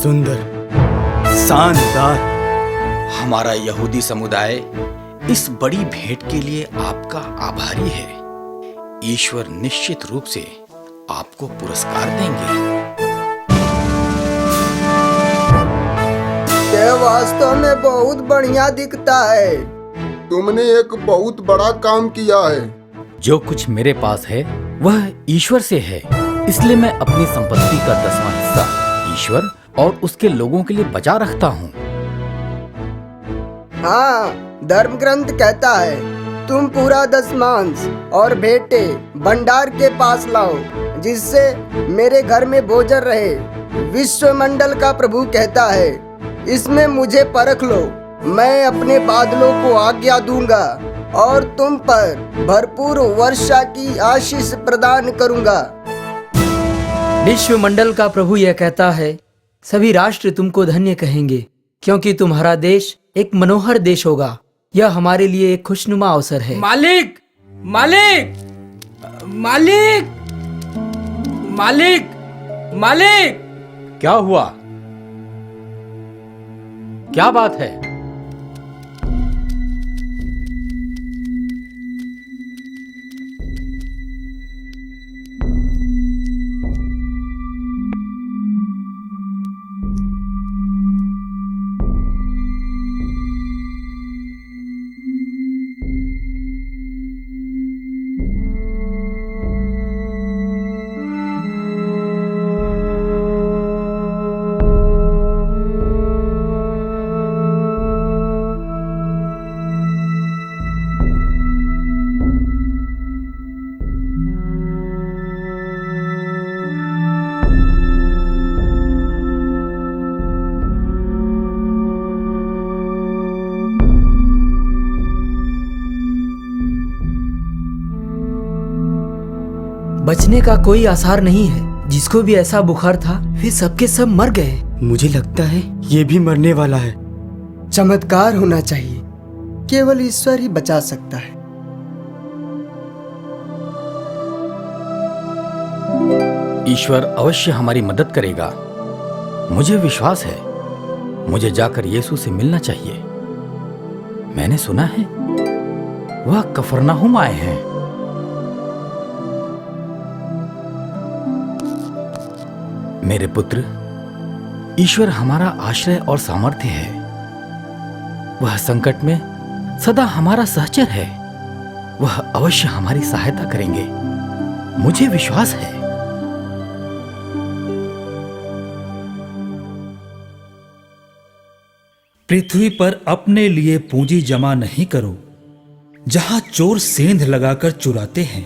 सुंदर, शानदार। हमारा यहूदी समुदाय इस बड़ी भेंट के लिए आपका आभारी है। ईश्वर निश्चित रूप से आपको पुरस्कार देंगे। यह वास्तव में बहुत बढ़िया दिखता है। तुमने एक बहुत बड़ा काम किया है। जो कुछ मेरे पास है वह ईश्वर से है, इसलिए मैं अपनी संपत्ति का 10वां हिस्सा ईश्वर और उसके लोगों के लिए बचा रखता हूँ। हाँ, धर्म ग्रंथ कहता है, तुम पूरा दशमांश और भेंटे भंडार के पास लाओ, जिससे मेरे घर में भोजन रहे। विश्वमंडल का प्रभु कहता है, इसमें मुझे परख लो। मैं अपने बादलों को आज्ञा दूंगा और तुम पर भरपूर वर्षा की आशीष प्रदान करूंगा। विश्वमंडल का प्रभु यह कहता है, सभी राष्ट्र तुमको धन्य कहेंगे, क्योंकि तुम्हारा देश एक मनोहर देश होगा। यह हमारे लिए एक खुशनुमा अवसर है। मालिक, मालिक, मालिक, मालिक, मालिक। क्या हुआ? क्या बात है? बचने का कोई आसार नहीं है। जिसको भी ऐसा बुखार था वे सबके सब मर गए। मुझे लगता है ये भी मरने वाला है। चमत्कार होना चाहिए, केवल ईश्वर ही बचा सकता है। ईश्वर अवश्य हमारी मदद करेगा। मुझे विश्वास है। मुझे जाकर यीशु से मिलना चाहिए। मैंने सुना है वह कफरनहूम आए हैं। मेरे पुत्र, ईश्वर हमारा आश्रय और सामर्थ्य है। वह संकट में सदा हमारा सहचर है। वह अवश्य हमारी सहायता करेंगे। मुझे विश्वास है। पृथ्वी पर अपने लिए पूंजी जमा नहीं करो, जहां चोर सेंध लगाकर चुराते हैं।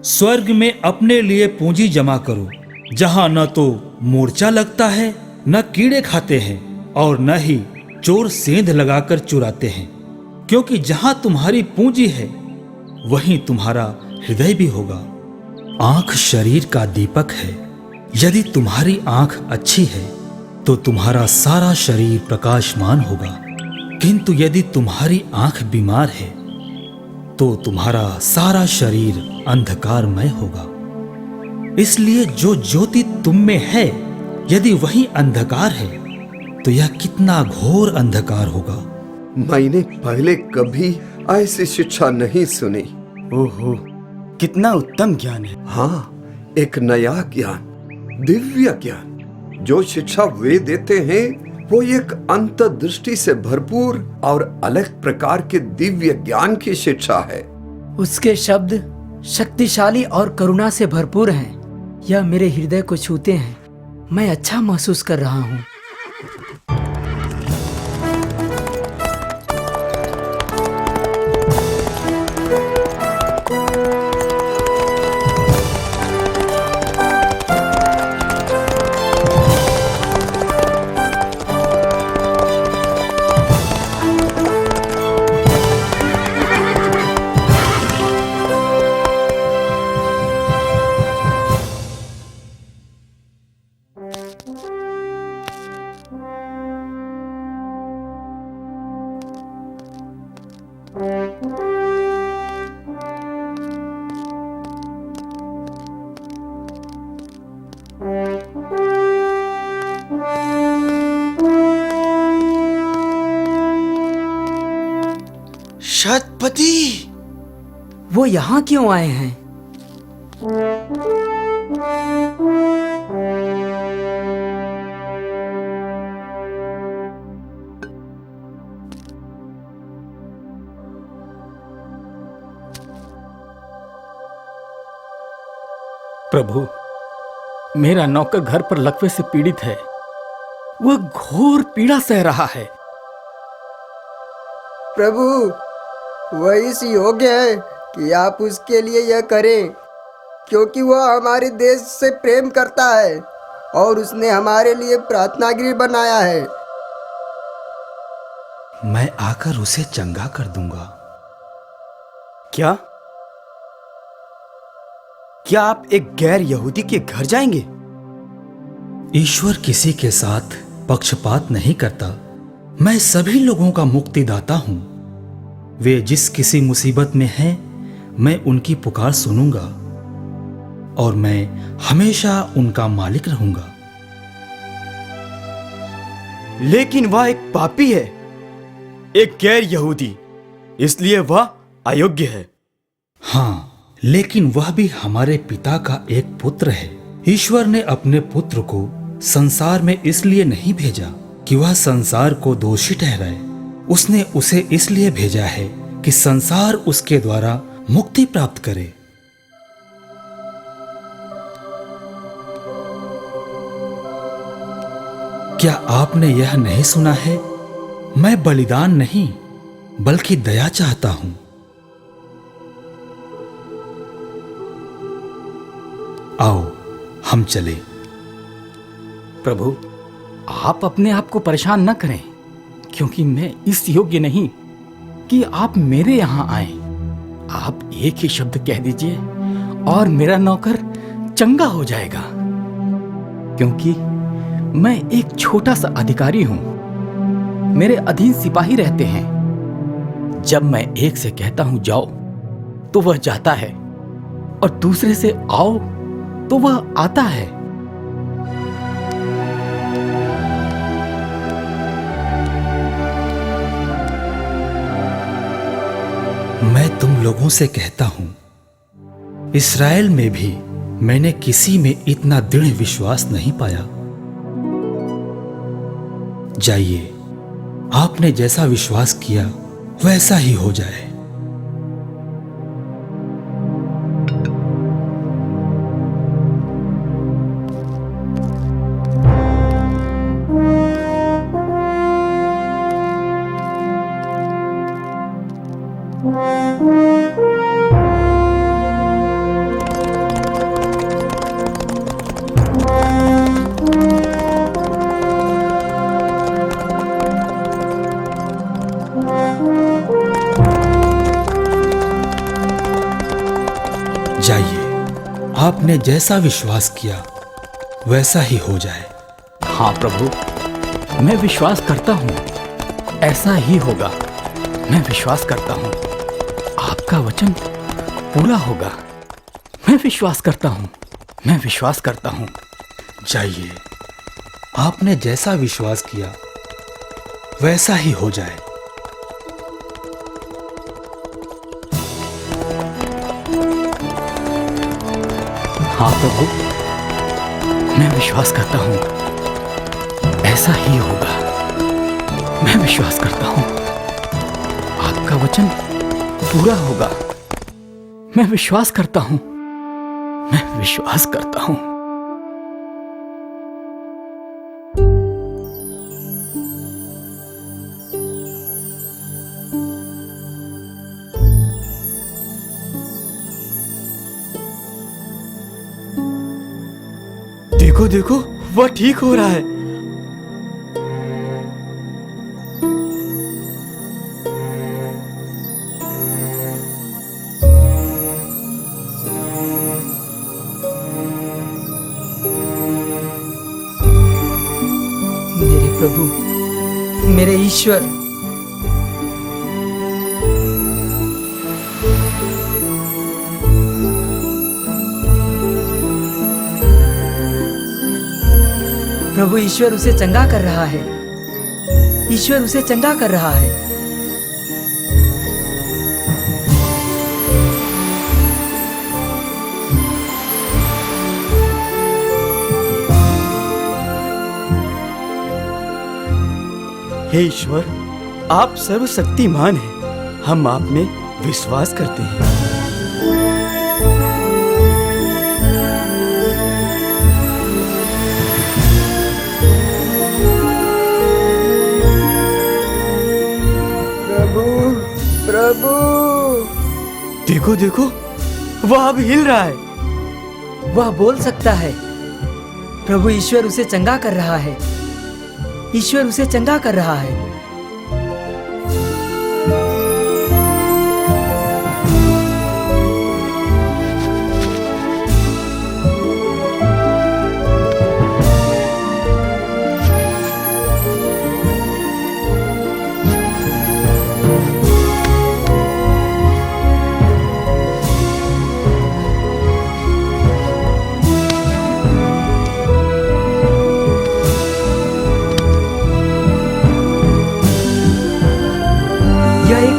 स्वर्ग में अपने लिए पूंजी जमा करो, जहां न तो मोर्चा लगता है, न कीड़े खाते हैं और न ही चोर सेंध लगाकर चुराते हैं। क्योंकि जहां तुम्हारी पूंजी है वहीं तुम्हारा हृदय भी होगा। आंख शरीर का दीपक है। यदि तुम्हारी आंख अच्छी है तो तुम्हारा सारा शरीर प्रकाशमान होगा, किंतु यदि तुम्हारी आंख बीमार है तो तुम्हारा सारा शरीर अंधकारमय होगा। इसलिए जो ज्योति तुम में है, यदि वही अंधकार है तो यह कितना घोर अंधकार होगा। मैंने पहले कभी ऐसी शिक्षा नहीं सुनी। ओहो, कितना उत्तम ज्ञान है। हाँ, एक नया ज्ञान, दिव्य ज्ञान। जो शिक्षा वे देते हैं वो एक अंतर्दृष्टि से भरपूर और अलग प्रकार के दिव्य ज्ञान की शिक्षा है। उसके शब्द शक्तिशाली और करुणा से भरपूर हैं। यह मेरे हृदय को छूते हैं। मैं अच्छा महसूस कर रहा हूँ। शतपति, वो यहाँ क्यों आए हैं? प्रभु, मेरा नौकर घर पर लकवे से पीड़ित है। वह घोर पीड़ा सह रहा है। प्रभु, वह इस योग्य है कि आप उसके लिए यह करें, क्योंकि वह हमारे देश से प्रेम करता है और उसने हमारे लिए प्रार्थना गृह बनाया है। मैं आकर उसे चंगा कर दूंगा। क्या क्या आप एक गैर यहूदी के घर जाएंगे? ईश्वर किसी के साथ पक्षपात नहीं करता। मैं सभी लोगों का मुक्तिदाता हूं। वे जिस किसी मुसीबत में हैं, मैं उनकी पुकार सुनूंगा और मैं हमेशा उनका मालिक रहूंगा। लेकिन वह एक पापी है, एक गैर यहूदी, इसलिए वह अयोग्य है। हाँ, लेकिन वह भी हमारे पिता का एक पुत्र है। ईश्वर ने अपने पुत्र को संसार में इसलिए नहीं भेजा कि वह संसार को दोषी ठहराए। उसने उसे इसलिए भेजा है कि संसार उसके द्वारा मुक्ति प्राप्त करे। क्या आपने यह नहीं सुना है? मैं बलिदान नहीं बल्कि दया चाहता हूं। आओ हम चले। प्रभु, आप अपने आप को परेशान न करें, क्योंकि मैं इस योग्य नहीं कि आप मेरे यहां आए। आप एक ही शब्द कह दीजिए और मेरा नौकर चंगा हो जाएगा, क्योंकि मैं एक छोटा सा अधिकारी हूं। मेरे अधीन सिपाही रहते हैं। जब मैं एक से कहता हूं जाओ तो वह जाता है, और दूसरे से आओ तो वह आता है। मैं तुम लोगों से कहता हूं, इस्राएल में भी मैंने किसी में इतना दृढ़ विश्वास नहीं पाया। जाइए, आपने जैसा विश्वास किया वैसा ही हो जाए। जाइए, आपने जैसा विश्वास किया वैसा ही हो जाए। हाँ प्रभु, मैं विश्वास करता हूं, ऐसा ही होगा। मैं विश्वास करता हूं, आपका वचन पूरा होगा। मैं विश्वास करता हूं, मैं विश्वास करता हूं। जाइए, आपने जैसा विश्वास किया वैसा ही हो जाए। हाँ प्रभु, मैं विश्वास करता हूं, ऐसा ही होगा। मैं विश्वास करता हूं, आपका वचन पूरा होगा। मैं विश्वास करता हूं, मैं विश्वास करता हूं। देखो देखो, वह ठीक हो रहा है। मेरे प्रभु, मेरे ईश्वर, प्रभु ईश्वर उसे चंगा कर रहा है। ईश्वर उसे चंगा कर रहा है। हे ईश्वर, आप सर्वशक्तिमान हैं। हम आप में विश्वास करते हैं। प्रभु प्रभु। देखो देखो, वह अब हिल रहा है। वह बोल सकता है। प्रभु ईश्वर उसे चंगा कर रहा है। ईश्वर उसे चंगा कर रहा है।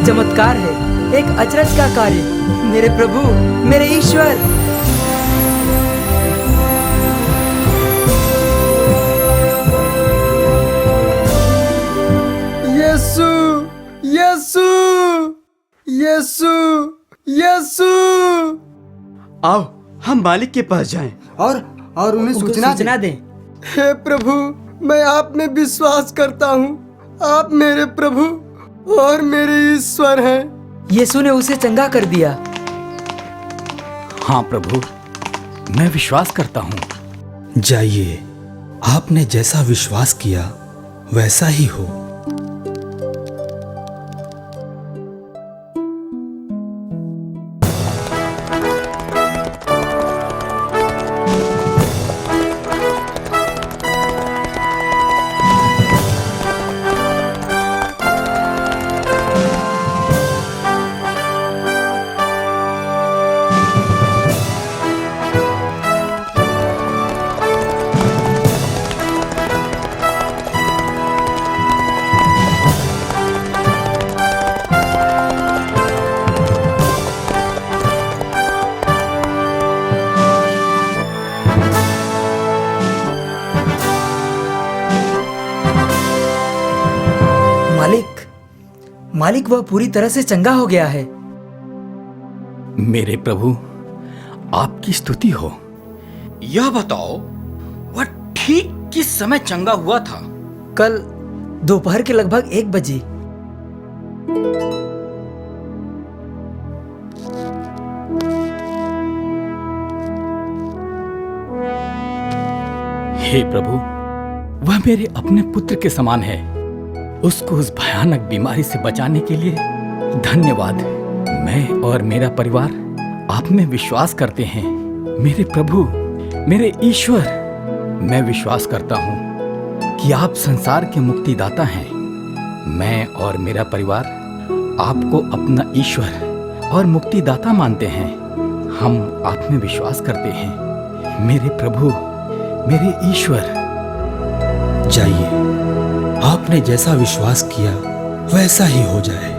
चमत्कार है, एक अचरज का कार्य। मेरे प्रभु, मेरे ईश्वर। यीशु यीशु यीशु यीशु। आओ हम मालिक के पास जाएं। और उन्हें उनको सूचना दें। हे प्रभु, मैं आप में विश्वास करता हूँ। आप मेरे प्रभु और मेरे ईश्वर हैं। यीशु ने उसे चंगा कर दिया। हाँ प्रभु, मैं विश्वास करता हूँ। जाइए, आपने जैसा विश्वास किया वैसा ही हो। मालिक, वह पूरी तरह से चंगा हो गया है। मेरे प्रभु, आपकी स्तुति हो। यह बताओ, वह ठीक किस समय चंगा हुआ था? कल दोपहर के लगभग 1 बजे। हे प्रभु, वह मेरे अपने पुत्र के समान है। उसको उस भयानक बीमारी से बचाने के लिए धन्यवाद। मैं और मेरा परिवार आप में विश्वास करते हैं। मेरे प्रभु, मेरे ईश्वर, मैं विश्वास करता हूँ कि आप संसार के मुक्तिदाता हैं। मैं और मेरा परिवार आपको अपना ईश्वर और मुक्तिदाता मानते हैं। हम आप में विश्वास करते हैं। मेरे प्रभु, मेरे ईश्वर। जाइए, आपने जैसा विश्वास किया वैसा ही हो जाए।